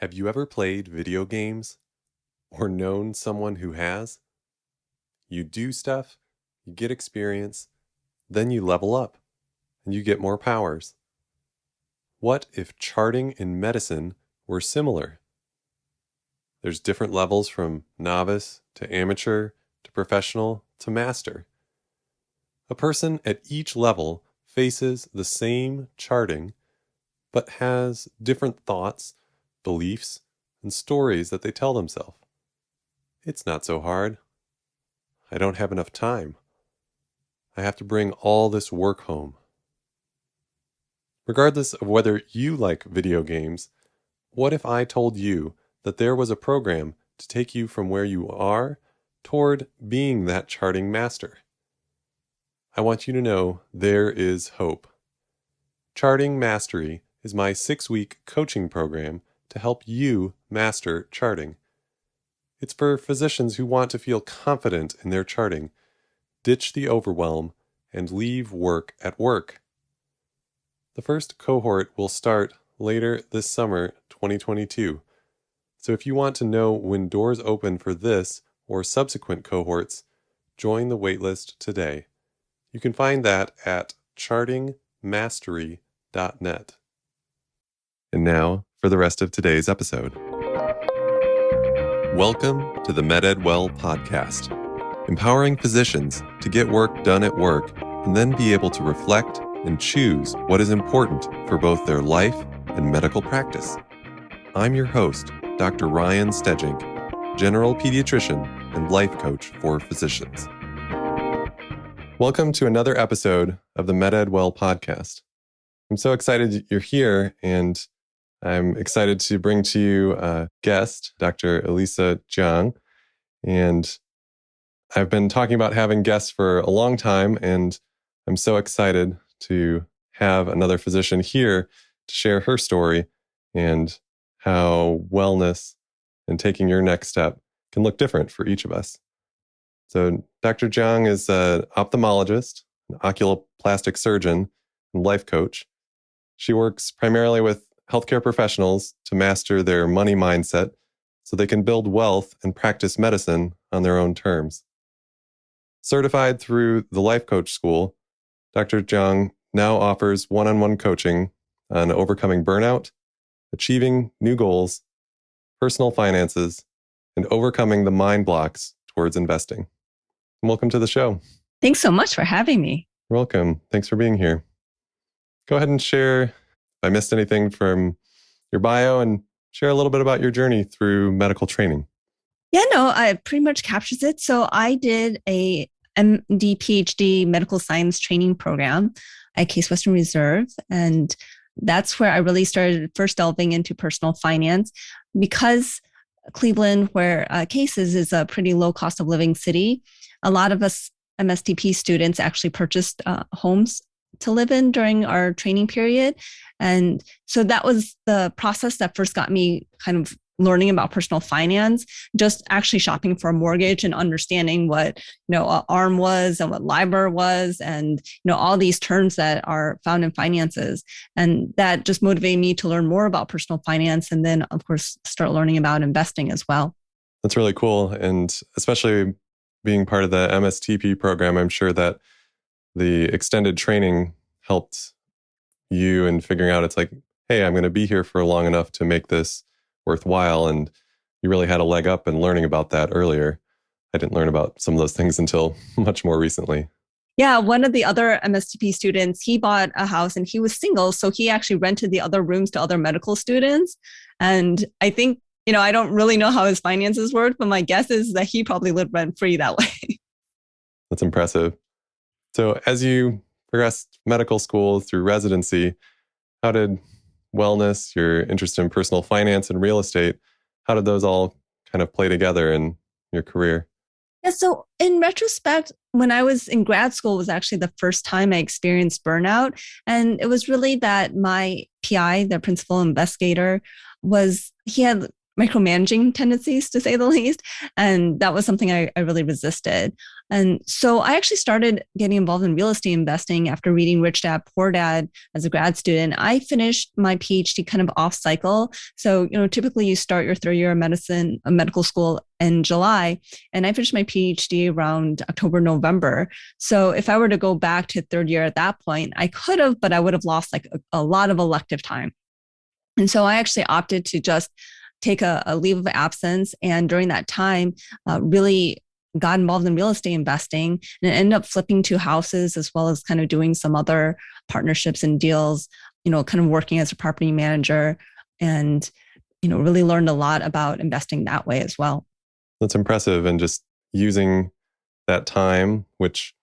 Have you ever played video games or known someone who has? You do stuff, you get experience, then you level up and you get more powers. What if charting in medicine were similar? There's different levels from novice to amateur to professional to master. A person at each level faces the same charting, but has different thoughts, beliefs, and stories that they tell themselves. It's not so hard. I don't have enough time. I have to bring all this work home. Regardless of whether you like video games, what if I told you that there was a program to take you from where you are toward being that charting master? I want you to know there is hope. Charting Mastery is my 6-week coaching program to help you master charting. It's for physicians who want to feel confident in their charting, ditch the overwhelm, and leave work at work. The first cohort will start later this summer, 2022. So if you want to know when doors open for this or subsequent cohorts, join the waitlist today. You can find that at chartingmastery.net. And now for the rest of today's episode. Welcome to the MedEdWell podcast, empowering physicians to get work done at work and then be able to reflect and choose what is important for both their life and medical practice. I'm your host, Dr. Ryan Stejink, general pediatrician and life coach for physicians. Welcome to another episode of the MedEdWell podcast. I'm so excited you're here, and I'm excited to bring to you a guest, Dr. Elisa Chiang. And I've been talking about having guests for a long time, and I'm so excited to have another physician here to share her story and how wellness and taking your next step can look different for each of us. So Dr. Chiang is an ophthalmologist, an oculoplastic surgeon, and life coach. She works primarily with healthcare professionals to master their money mindset so they can build wealth and practice medicine on their own terms. Certified through the Life Coach School, Dr. Chiang now offers one-on-one coaching on overcoming burnout, achieving new goals, personal finances, and overcoming the mind blocks towards investing. Welcome to the show. Thanks so much for having me. You're welcome. Thanks for being here. Go ahead and share, if I missed anything from your bio, and share a little bit about your journey through medical training. Yeah, no, it pretty much captures it. So I did a MD, PhD medical science training program at Case Western Reserve. And that's where I really started first delving into personal finance, because Cleveland, where Case is a pretty low cost of living city. A lot of us MSTP students actually purchased homes to live in during our training period. And so that was the process that first got me kind of learning about personal finance, just actually shopping for a mortgage and understanding what, ARM was and what LIBOR was, and, all these terms that are found in finances. And that just motivated me to learn more about personal finance. And then, of course, start learning about investing as well. That's really cool. And especially being part of the MSTP program, I'm sure that the extended training helped you in figuring out, it's like, hey, I'm going to be here for long enough to make this worthwhile. And you really had a leg up in learning about that earlier. I didn't learn about some of those things until much more recently. Yeah, one of the other MSTP students, he bought a house and he was single. So he actually rented the other rooms to other medical students. And I think, I don't really know how his finances work, but my guess is that he probably lived rent-free that way. That's impressive. So as you progressed medical school through residency, how did wellness, your interest in personal finance and real estate, how did those all kind of play together in your career? Yeah, so in retrospect, when I was in grad school was actually the first time I experienced burnout. And it was really that my PI, the principal investigator, he had micromanaging tendencies, to say the least. And that was something I really resisted. And so I actually started getting involved in real estate investing after reading Rich Dad, Poor Dad as a grad student. I finished my PhD kind of off cycle. So, typically you start your third year of medical school in July, and I finished my PhD around October, November. So if I were to go back to third year at that point, I could have, but I would have lost like a lot of elective time. And so I actually opted to just take a leave of absence. And during that time, really got involved in real estate investing and ended up flipping 2 houses, as well as kind of doing some other partnerships and deals, kind of working as a property manager, and, really learned a lot about investing that way as well. That's impressive. And just using that time, which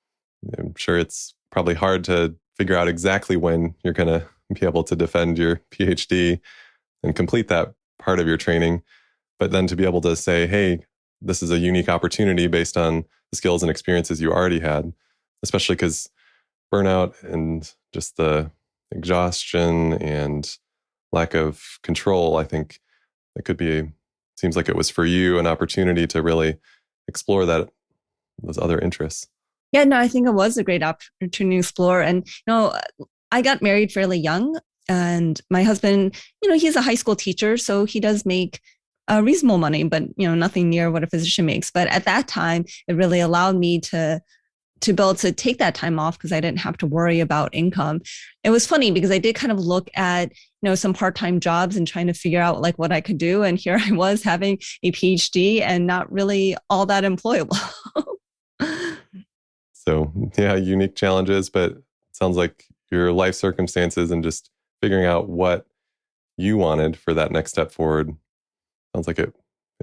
I'm sure it's probably hard to figure out exactly when you're going to be able to defend your PhD and complete that part of your training, but then to be able to say, hey, this is a unique opportunity based on the skills and experiences you already had, especially because burnout and just the exhaustion and lack of control, I think it could be, seems like it was for you an opportunity to really explore those other interests. Yeah, no, I think it was a great opportunity to explore. And, I got married fairly young, and my husband, he's a high school teacher, so he does make reasonable money, but, nothing near what a physician makes. But at that time, it really allowed me to be able to take that time off because I didn't have to worry about income. It was funny because I did kind of look at, some part-time jobs and trying to figure out like what I could do. And here I was having a PhD and not really all that employable. So yeah, unique challenges, but it sounds like your life circumstances and just figuring out what you wanted for that next step forward. Sounds like it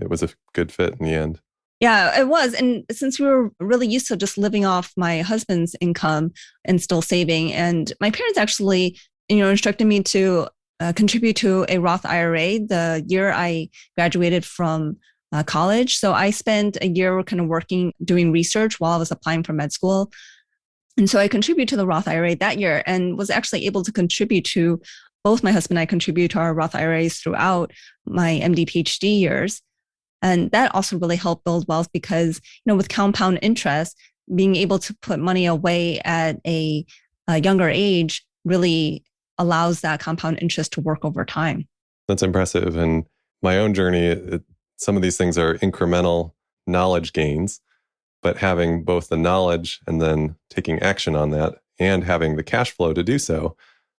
was a good fit in the end. Yeah, it was. And since we were really used to just living off my husband's income and still saving, and my parents actually, instructed me to contribute to a Roth IRA the year I graduated from college. So I spent a year kind of working, doing research while I was applying for med school. And so I contributed to the Roth IRA that year and was actually able to contribute to, both my husband and I contribute to our Roth IRAs throughout my MD PhD years. And that also really helped build wealth because, with compound interest, being able to put money away at a younger age really allows that compound interest to work over time. That's impressive. And my own journey, some of these things are incremental knowledge gains, but having both the knowledge and then taking action on that and having the cash flow to do so,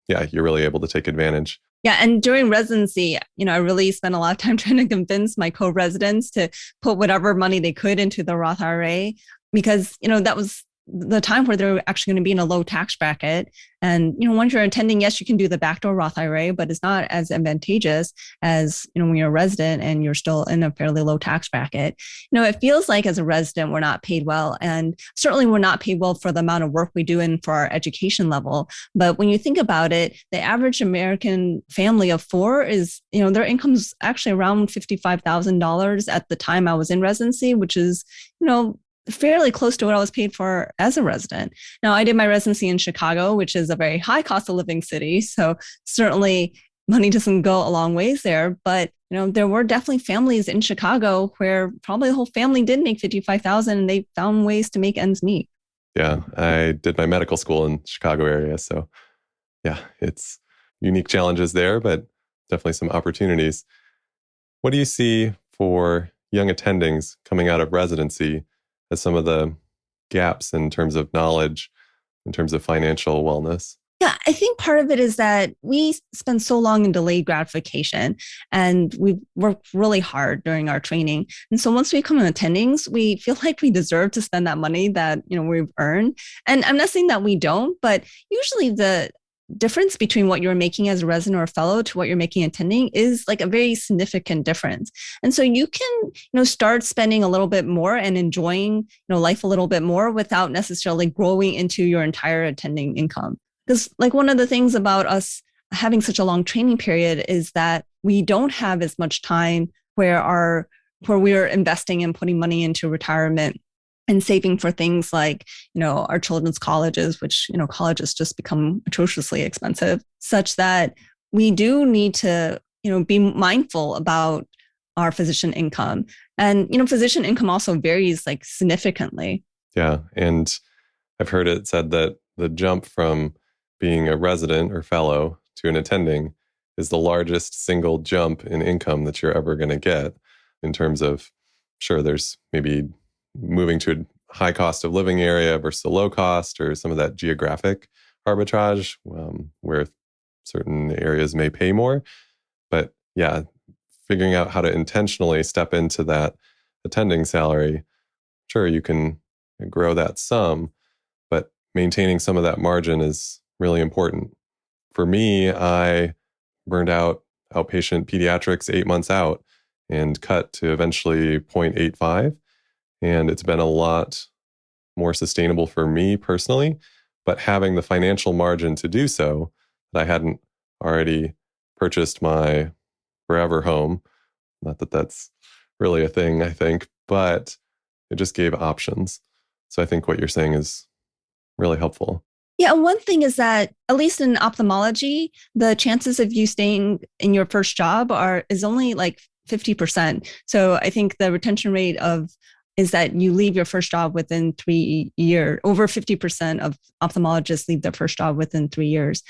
yeah, you're really able to take advantage. Yeah. And during residency, I really spent a lot of time trying to convince my co-residents to put whatever money they could into the Roth IRA because, that was the time where they're actually going to be in a low tax bracket. And, once you're attending, yes, you can do the backdoor Roth IRA, but it's not as advantageous as, when you're a resident and you're still in a fairly low tax bracket. It feels like as a resident, we're not paid well. And certainly we're not paid well for the amount of work we do and for our education level. But when you think about it, the average American family of 4 is, their income's actually around $55,000 at the time I was in residency, which is, fairly close to what I was paid for as a resident. Now, I did my residency in Chicago, which is a very high cost of living city. So certainly money doesn't go a long ways there. But, there were definitely families in Chicago where probably the whole family did make $55,000 and they found ways to make ends meet. Yeah, I did my medical school in Chicago area. So yeah, it's unique challenges there, but definitely some opportunities. What do you see for young attendings coming out of residency as some of the gaps in terms of knowledge, in terms of financial wellness? Yeah, I think part of it is that we spend so long in delayed gratification and we work really hard during our training. And so once we come in attendings, we feel like we deserve to spend that money that, we've earned. And I'm not saying that we don't, but usually the difference between what you're making as a resident or a fellow to what you're making attending is like a very significant difference. And so you can, start spending a little bit more and enjoying, life a little bit more without necessarily growing into your entire attending income. Because like one of the things about us having such a long training period is that we don't have as much time where we're investing and putting money into retirement and saving for things like, our children's colleges, which, colleges just become atrociously expensive, such that we do need to, be mindful about our physician income. And, physician income also varies like significantly. Yeah. And I've heard it said that the jump from being a resident or fellow to an attending is the largest single jump in income that you're ever going to get in terms of, sure, there's maybe moving to a high cost of living area versus a low cost or some of that geographic arbitrage where certain areas may pay more. But yeah, figuring out how to intentionally step into that attending salary, sure, you can grow that some, but maintaining some of that margin is really important. For me, I burned out outpatient pediatrics 8 months out and cut to eventually 0.85. And it's been a lot more sustainable for me personally, but having the financial margin to do so, that I hadn't already purchased my forever home. Not that that's really a thing, I think, but it just gave options. So I think what you're saying is really helpful. Yeah, and one thing is that at least in ophthalmology, the chances of you staying in your first job is only like 50%. So I think the retention rate is that you leave your first job within 3 years. Over 50% of ophthalmologists leave their first job within 3 years.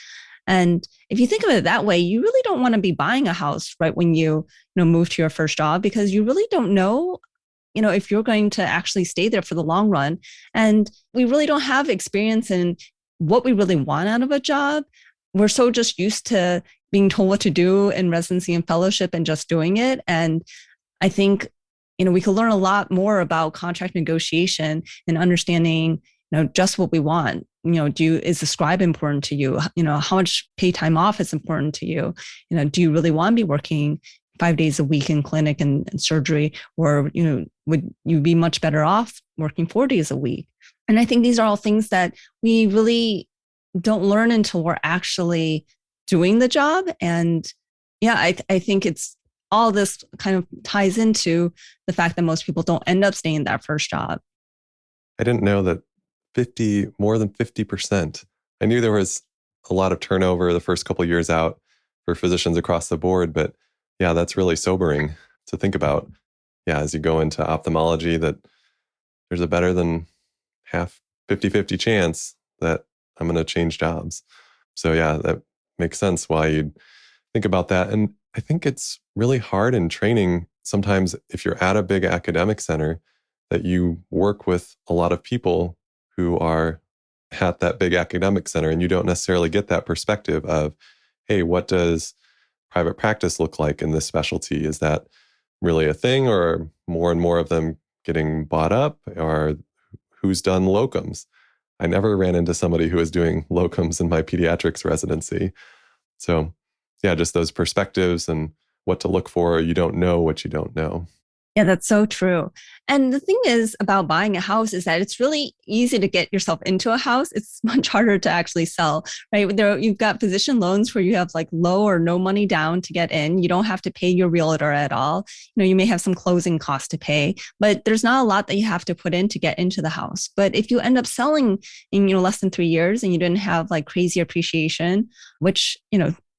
And if you think of it that way, you really don't want to be buying a house right when you move to your first job, because you really don't know if you're going to actually stay there for the long run. And we really don't have experience in what we really want out of a job. We're so just used to being told what to do in residency and fellowship and just doing it. And I think, we could learn a lot more about contract negotiation and understanding, just what we want. Is the scribe important to you? How much pay time off is important to you? Do you really want to be working 5 days a week in clinic and surgery, or, would you be much better off working 4 days a week? And I think these are all things that we really don't learn until we're actually doing the job. And yeah, I think it's all this kind of ties into the fact that most people don't end up staying in that first job. I didn't know that more than 50%. I knew there was a lot of turnover the first couple of years out for physicians across the board, but yeah, that's really sobering to think about. Yeah, as you go into ophthalmology, that there's a better than half 50-50 chance that I'm going to change jobs. So yeah, that makes sense why you'd think about that. And I think it's really hard in training sometimes if you're at a big academic center that you work with a lot of people who are at that big academic center, and you don't necessarily get that perspective of, hey, what does private practice look like in this specialty? Is that really a thing, or more and more of them getting bought up, or who's done locums? I never ran into somebody who was doing locums in my pediatrics residency. So yeah, just those perspectives and what to look for. You don't know what you don't know. Yeah, that's so true. And the thing is about buying a house is that it's really easy to get yourself into a house. It's much harder to actually sell, right? You've got physician loans where you have like low or no money down to get in. You don't have to pay your realtor at all. You may have some closing costs to pay, but there's not a lot that you have to put in to get into the house. But if you end up selling in, less than 3 years and you didn't have like crazy appreciation, which,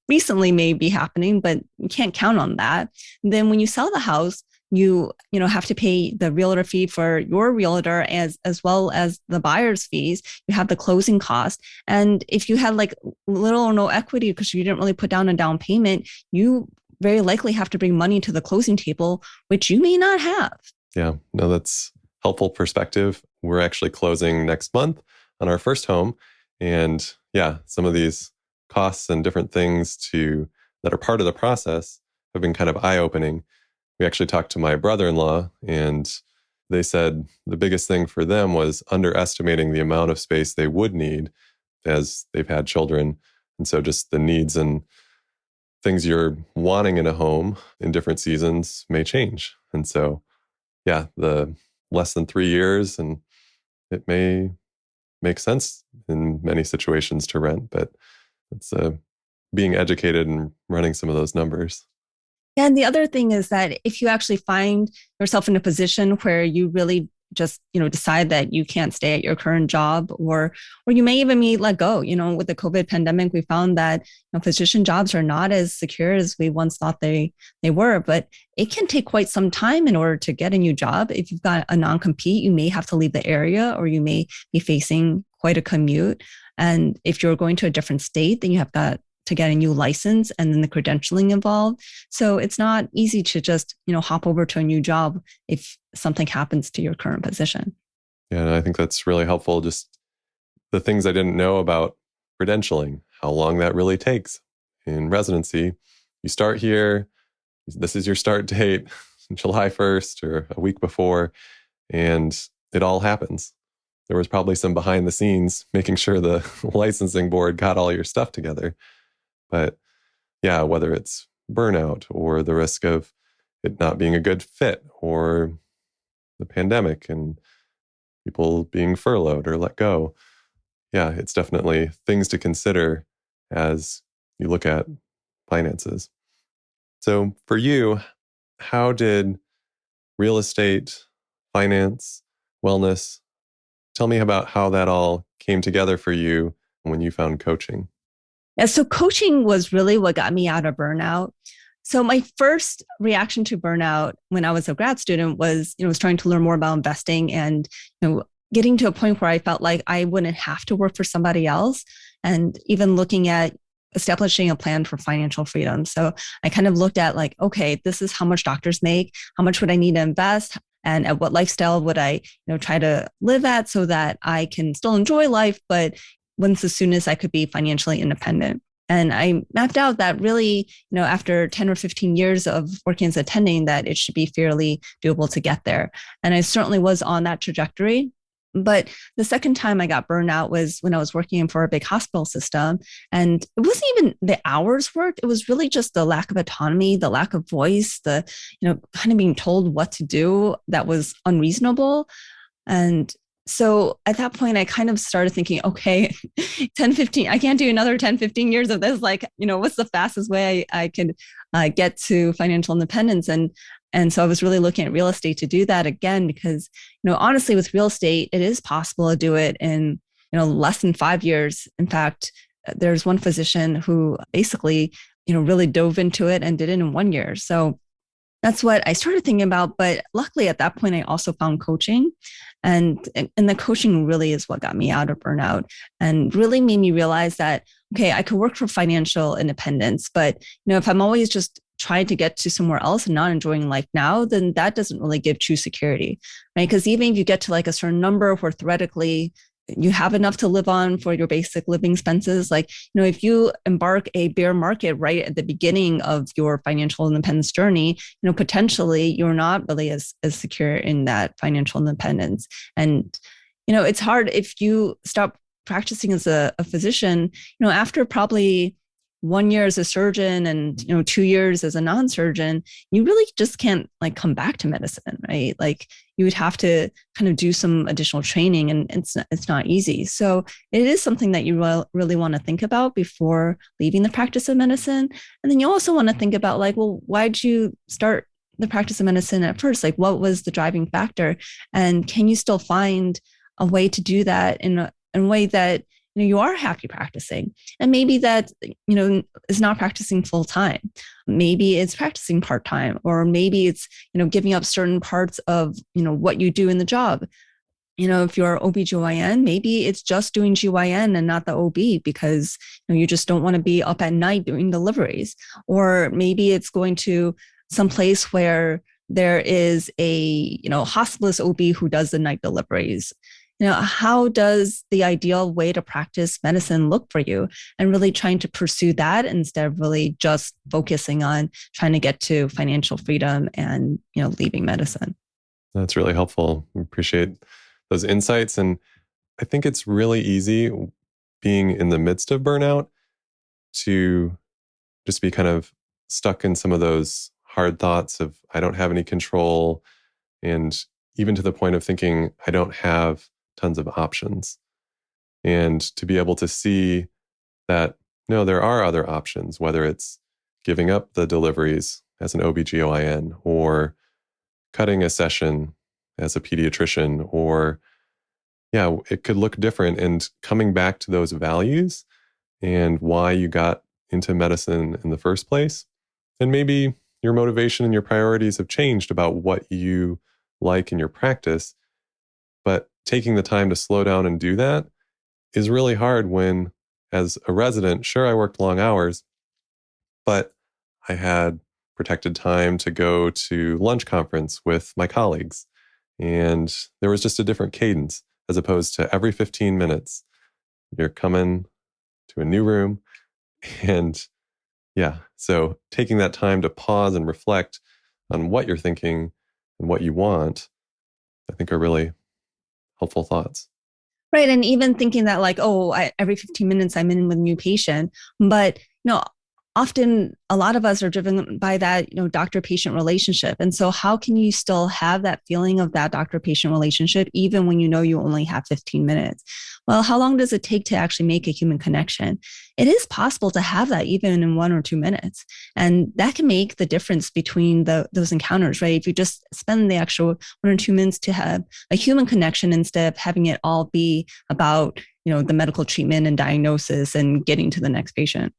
recently may be happening, but you can't count on that. Then when you sell the house, you have to pay the realtor fee for your realtor as well as the buyer's fees. You have the closing cost. And if you had like little or no equity because you didn't really put down a down payment, you very likely have to bring money to the closing table, which you may not have. Yeah, no, that's helpful perspective. We're actually closing next month on our first home. And yeah, some of these costs and different things that are part of the process have been kind of eye-opening. We actually talked to my brother-in-law, and they said the biggest thing for them was underestimating the amount of space they would need as they've had children. And so just the needs and things you're wanting in a home in different seasons may change. And so, yeah, the less than 3 years, and it may make sense in many situations to rent, but it's being educated and running some of those numbers. And the other thing is that if you actually find yourself in a position where you really just, decide that you can't stay at your current job, or you may even be let go. With the COVID pandemic, we found that physician jobs are not as secure as we once thought they were, but it can take quite some time in order to get a new job. If you've got a non-compete, you may have to leave the area, or you may be facing quite a commute. And if you're going to a different state, then you have got to get a new license and then the credentialing involved. So it's not easy to just, hop over to a new job if something happens to your current position. Yeah, and I think that's really helpful. Just the things I didn't know about credentialing, how long that really takes in residency. You start here, this is your start date, July 1st or a week before, and it all happens. There was probably some behind the scenes making sure the licensing board got all your stuff together. But yeah, whether it's burnout or the risk of it not being a good fit, or the pandemic and people being furloughed or let go. Yeah, it's definitely things to consider as you look at finances. So for you, how did real estate, finance, wellness, tell me about how that all came together for you when you found coaching? Yeah, so coaching was really what got me out of burnout. So my first reaction to burnout when I was a grad student was, was trying to learn more about investing and, getting to a point where I felt like I wouldn't have to work for somebody else, and even looking at establishing a plan for financial freedom. So I kind of looked at like, okay, this is how much doctors make, how much would I need to invest, and at what lifestyle would I, try to live at so that I can still enjoy life, but when's the soonest I could be financially independent. And I mapped out that really, after 10 or 15 years of working as attending, that it should be fairly doable to get there. And I certainly was on that trajectory. But the second time I got burnout was when I was working for a big hospital system. And it wasn't even the hours worked. It was really just the lack of autonomy, the lack of voice, the, kind of being told what to do that was unreasonable. And so at that point, I kind of started thinking, okay, 10, 15, I can't do another 10, 15 years of this. Like, what's the fastest way I could get to financial independence? And so I was really looking at real estate to do that again, because, honestly, with real estate, it is possible to do it in, less than 5 years. In fact, there's one physician who basically, really dove into it and did it in 1 year. So that's what I started thinking about. But luckily at that point, I also found coaching. And the coaching really is what got me out of burnout and really made me realize that, okay, I could work for financial independence, but if I'm always just trying to get to somewhere else and not enjoying life now, then that doesn't really give true security, right? Because even if you get to like a certain number where theoretically you have enough to live on for your basic living expenses, like, if you embark a bear market right at the beginning of your financial independence journey, potentially you're not really as secure in that financial independence. And, it's hard if you stop practicing as a physician, after probably 1 year as a surgeon and 2 years as a non-surgeon, you really just can't like come back to medicine, right? Like you would have to kind of do some additional training, and it's not easy. So it is something that you really want to think about before leaving the practice of medicine. And then you also want to think about like, well, why'd you start the practice of medicine at first? Like, what was the driving factor? And can you still find a way to do that in a way that you are happy practicing? And maybe that, is not practicing full time. Maybe it's practicing part time, or maybe it's, giving up certain parts of, what you do in the job. If you're OBGYN, maybe it's just doing GYN and not the OB because you just don't want to be up at night doing deliveries. Or maybe it's going to some place where there is a, hospitalist OB who does the night deliveries. How does the ideal way to practice medicine look for you? And really trying to pursue that instead of really just focusing on trying to get to financial freedom and, leaving medicine. That's really helpful. I appreciate those insights. And I think it's really easy being in the midst of burnout to just be kind of stuck in some of those hard thoughts of, I don't have any control. And even to the point of thinking, I don't have tons of options. And to be able to see that, no, there are other options, whether it's giving up the deliveries as an OBGYN or cutting a session as a pediatrician, or yeah, it could look different. And coming back to those values and why you got into medicine in the first place. And maybe your motivation and your priorities have changed about what you like in your practice. But taking the time to slow down and do that is really hard when, as a resident, sure, I worked long hours, but I had protected time to go to lunch conference with my colleagues. And there was just a different cadence as opposed to every 15 minutes, you're coming to a new room. And yeah, so taking that time to pause and reflect on what you're thinking and what you want, I think are really helpful thoughts. Right. And even thinking that like, oh, every 15 minutes I'm in with a new patient. But, often a lot of us are driven by that, doctor-patient relationship. And so how can you still have that feeling of that doctor-patient relationship, even when you know you only have 15 minutes? Well, how long does it take to actually make a human connection? It is possible to have that even in 1 or 2 minutes. And that can make the difference between those encounters, right? If you just spend the actual 1 or 2 minutes to have a human connection instead of having it all be about, the medical treatment and diagnosis and getting to the next patient.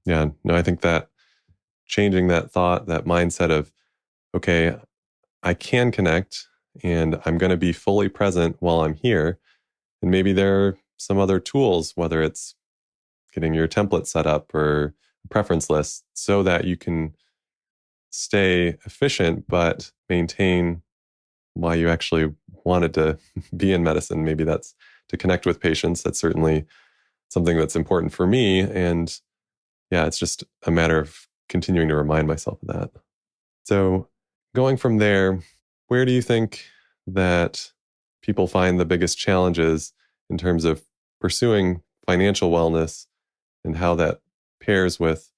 Yeah, no, I think that changing that thought, that mindset of, okay, I can connect and I'm going to be fully present while I'm here. And maybe there are some other tools, whether it's getting your template set up or a preference list, so that you can stay efficient, but maintain why you actually wanted to be in medicine. Maybe that's to connect with patients. That's certainly something that's important for me. And yeah, it's just a matter of continuing to remind myself of that. So going from there, where do you think that people find the biggest challenges in terms of pursuing financial wellness and how that pairs with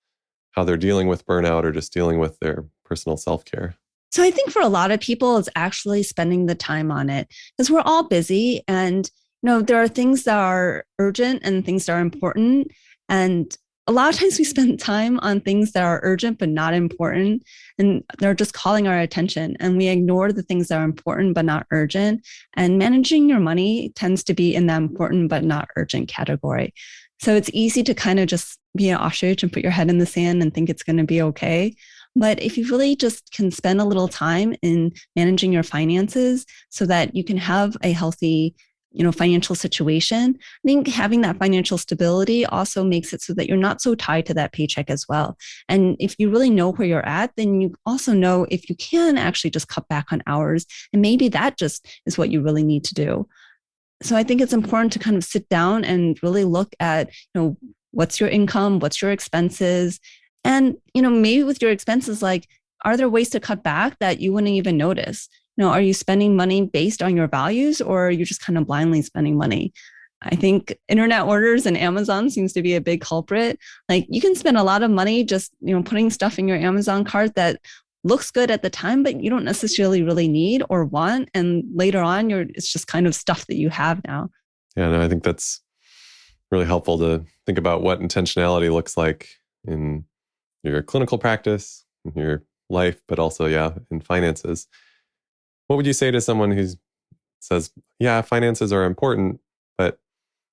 how they're dealing with burnout or just dealing with their personal self-care? So I think for a lot of people, it's actually spending the time on it because we're all busy and, there are things that are urgent and things that are important. And a lot of times we spend time on things that are urgent but not important, and they're just calling our attention. And we ignore the things that are important but not urgent. And managing your money tends to be in that important but not urgent category. So it's easy to kind of just be an ostrich and put your head in the sand and think it's going to be okay. But if you really just can spend a little time in managing your finances so that you can have a healthy financial situation, I think having that financial stability also makes it so that you're not so tied to that paycheck as well. And if you really know where you're at, then you also know if you can actually just cut back on hours. And maybe that just is what you really need to do. So I think it's important to kind of sit down and really look at, what's your income, what's your expenses, and, maybe with your expenses, like, are there ways to cut back that you wouldn't even notice? Are you spending money based on your values, or are you just kind of blindly spending money? I think internet orders and Amazon seems to be a big culprit. Like, you can spend a lot of money just, putting stuff in your Amazon cart that looks good at the time, but you don't necessarily really need or want. And later on, it's just kind of stuff that you have now. Yeah, no, I think that's really helpful to think about what intentionality looks like in your clinical practice, in your life, but also, yeah, in finances. What would you say to someone who says, yeah, finances are important, but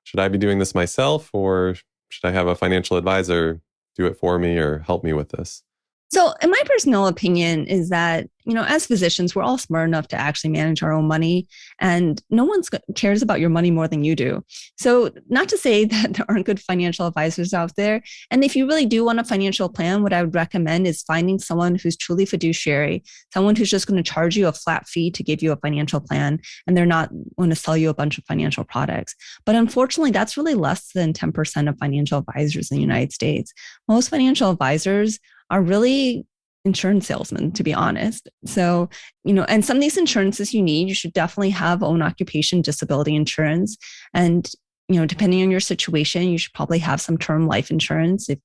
should I be doing this myself, or should I have a financial advisor do it for me or help me with this? So, in my personal opinion, is that, as physicians, we're all smart enough to actually manage our own money, and no one cares about your money more than you do. So, not to say that there aren't good financial advisors out there. And if you really do want a financial plan, what I would recommend is finding someone who's truly fiduciary, someone who's just going to charge you a flat fee to give you a financial plan, and they're not going to sell you a bunch of financial products. But unfortunately, that's really less than 10% of financial advisors in the United States. Most financial advisors are really insurance salesmen, to be honest. So, and some of these insurances you should definitely have own occupation disability insurance. And, depending on your situation, you should probably have some term life insurance. If,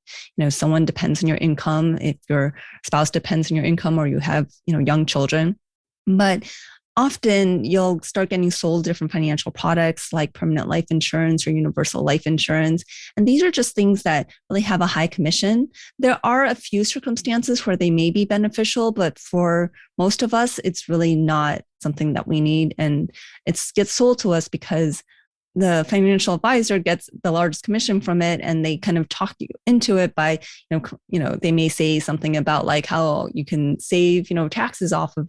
someone depends on your income, if your spouse depends on your income, or you have, young children. But often you'll start getting sold different financial products like permanent life insurance or universal life insurance. And these are just things that really have a high commission. There are a few circumstances where they may be beneficial, but for most of us, it's really not something that we need. And it gets sold to us because the financial advisor gets the largest commission from it, and they kind of talk you into it by, they may say something about like how you can save, taxes off of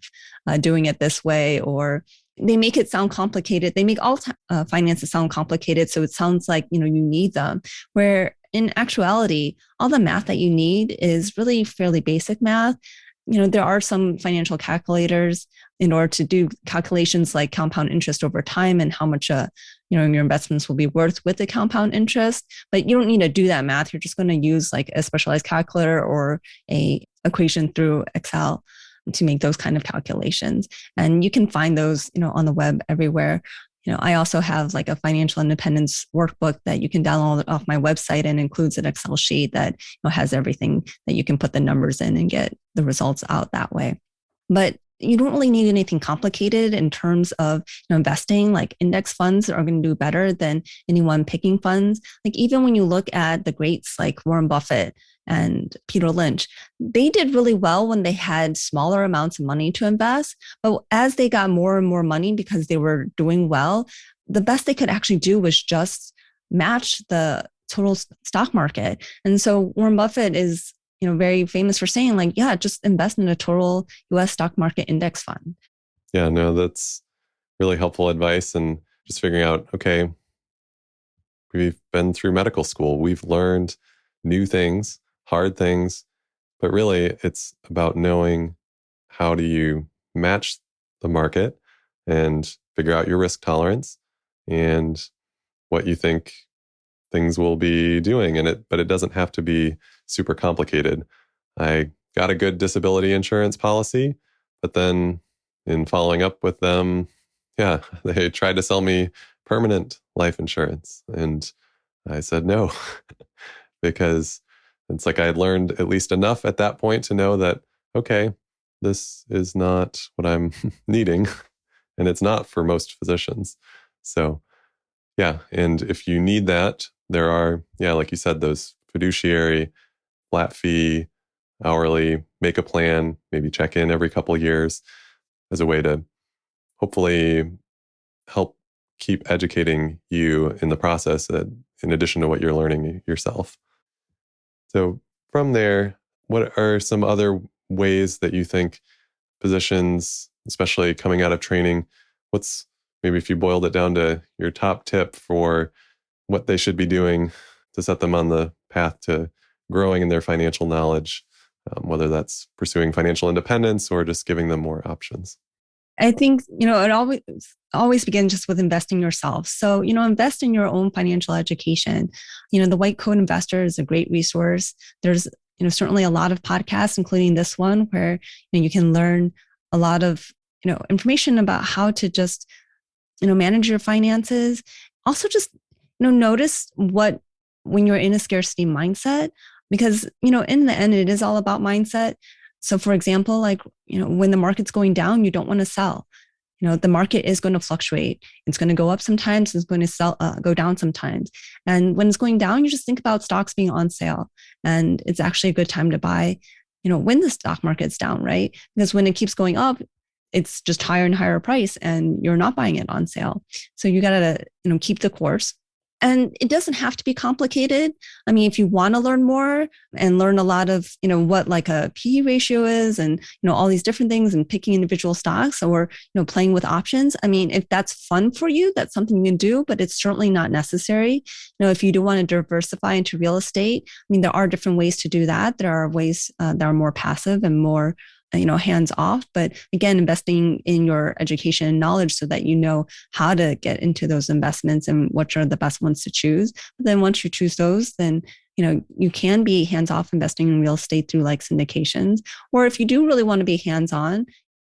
doing it this way, or they make it sound complicated. They make all finances sound complicated, so it sounds like you need them. Where in actuality, all the math that you need is really fairly basic math. There are some financial calculators in order to do calculations like compound interest over time and how much your investments will be worth with the compound interest. But you don't need to do that math. You're just going to use like a specialized calculator or a equation through Excel to make those kind of calculations. And you can find those, on the web everywhere. I also have like a financial independence workbook that you can download off my website, and includes an Excel sheet that has everything that you can put the numbers in and get the results out that way. But you don't really need anything complicated in terms of investing. Like index funds are going to do better than anyone picking funds. Like even when you look at the greats like Warren Buffett and Peter Lynch, they did really well when they had smaller amounts of money to invest. But as they got more and more money because they were doing well, the best they could actually do was just match the total stock market. And so Warren Buffett is very famous for saying like, yeah, just invest in a total US stock market index fund. Yeah, no, that's really helpful advice. And just figuring out, okay, we've been through medical school. We've learned new things, hard things, but really it's about knowing how do you match the market and figure out your risk tolerance and what you think things will be doing in it. But it doesn't have to be super complicated. I got a good disability insurance policy, but then in following up with them, they tried to sell me permanent life insurance. And I said no, because it's like I had learned at least enough at that point to know that, okay, this is not what I'm needing. And it's not for most physicians. So, and if you need that, there are, like you said, those fiduciary, flat fee, hourly, make a plan, maybe check in every couple of years as a way to hopefully help keep educating you in the process, in addition to what you're learning yourself. So from there, what are some other ways that you think physicians, especially coming out of training, what's maybe if you boiled it down to your top tip for what they should be doing to set them on the path to growing in their financial knowledge, whether that's pursuing financial independence or just giving them more options? I think, it always begins just with investing yourself. So, invest in your own financial education. The White Coat Investor is a great resource. There's, certainly a lot of podcasts, including this one, where you can learn a lot of, information about how to just, manage your finances. Also just, notice when you're in a scarcity mindset, because, in the end, it is all about mindset. So for example, like, when the market's going down, you don't want to sell. The market is going to fluctuate. It's going to go up sometimes. It's going to go down sometimes. And when it's going down, you just think about stocks being on sale. And it's actually a good time to buy, when the stock market's down, right? Because when it keeps going up, it's just higher and higher price and you're not buying it on sale. So you got to, keep the course. And it doesn't have to be complicated. I mean, if you want to learn more and learn a lot of, what like a PE ratio is and, all these different things and picking individual stocks or, playing with options. I mean, if that's fun for you, that's something you can do, but it's certainly not necessary. If you do want to diversify into real estate, I mean, there are different ways to do that. There are ways that are more passive and more hands off. But again, investing in your education and knowledge so that you know how to get into those investments and which are the best ones to choose. But then once you choose those, then you can be hands off investing in real estate through like syndications. Or if you do really want to be hands on,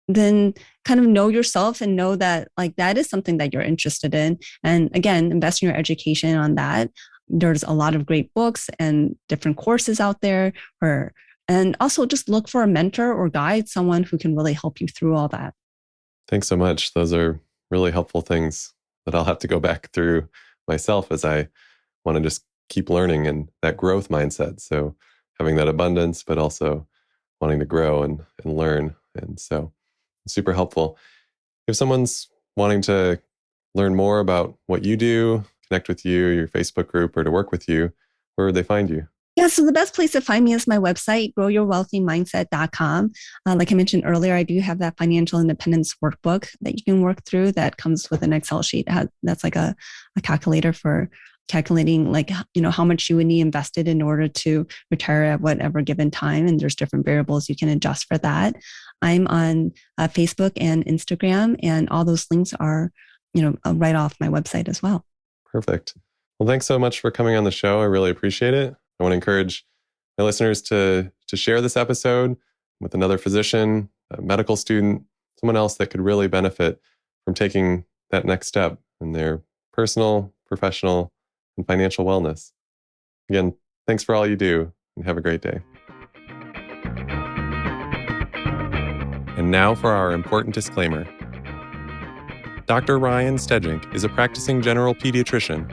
then kind of know yourself and know that like that is something that you're interested in. And again, invest in your education on that. There's a lot of great books and different courses out there and also just look for a mentor or guide, someone who can really help you through all that. Thanks so much. Those are really helpful things that I'll have to go back through myself as I want to just keep learning and that growth mindset. So having that abundance, but also wanting to grow and learn. And so super helpful. If someone's wanting to learn more about what you do, connect with you, your Facebook group, or to work with you, where would they find you? Yeah, so the best place to find me is my website, growyourwealthymindset.com. Like I mentioned earlier, I do have that financial independence workbook that you can work through that comes with an Excel sheet. That's like a calculator for calculating how much you would need invested in order to retire at whatever given time. And there's different variables you can adjust for that. I'm on Facebook and Instagram, and all those links are, right off my website as well. Perfect. Well, thanks so much for coming on the show. I really appreciate it. I want to encourage my listeners to share this episode with another physician, a medical student, someone else that could really benefit from taking that next step in their personal, professional, and financial wellness. Again, thanks for all you do, and have a great day. And now for our important disclaimer. Dr. Ryan Stedjink is a practicing general pediatrician,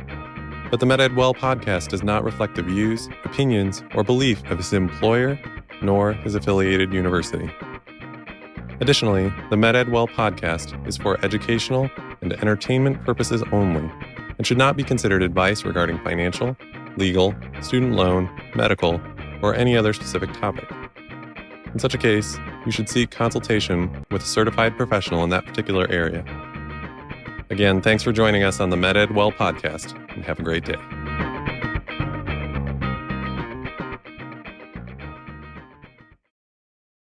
but the MedEdWell podcast does not reflect the views, opinions, or belief of his employer nor his affiliated university. Additionally, the MedEdWell podcast is for educational and entertainment purposes only and should not be considered advice regarding financial, legal, student loan, medical, or any other specific topic. In such a case, you should seek consultation with a certified professional in that particular area. Again, thanks for joining us on the MedEdWell podcast, and have a great day.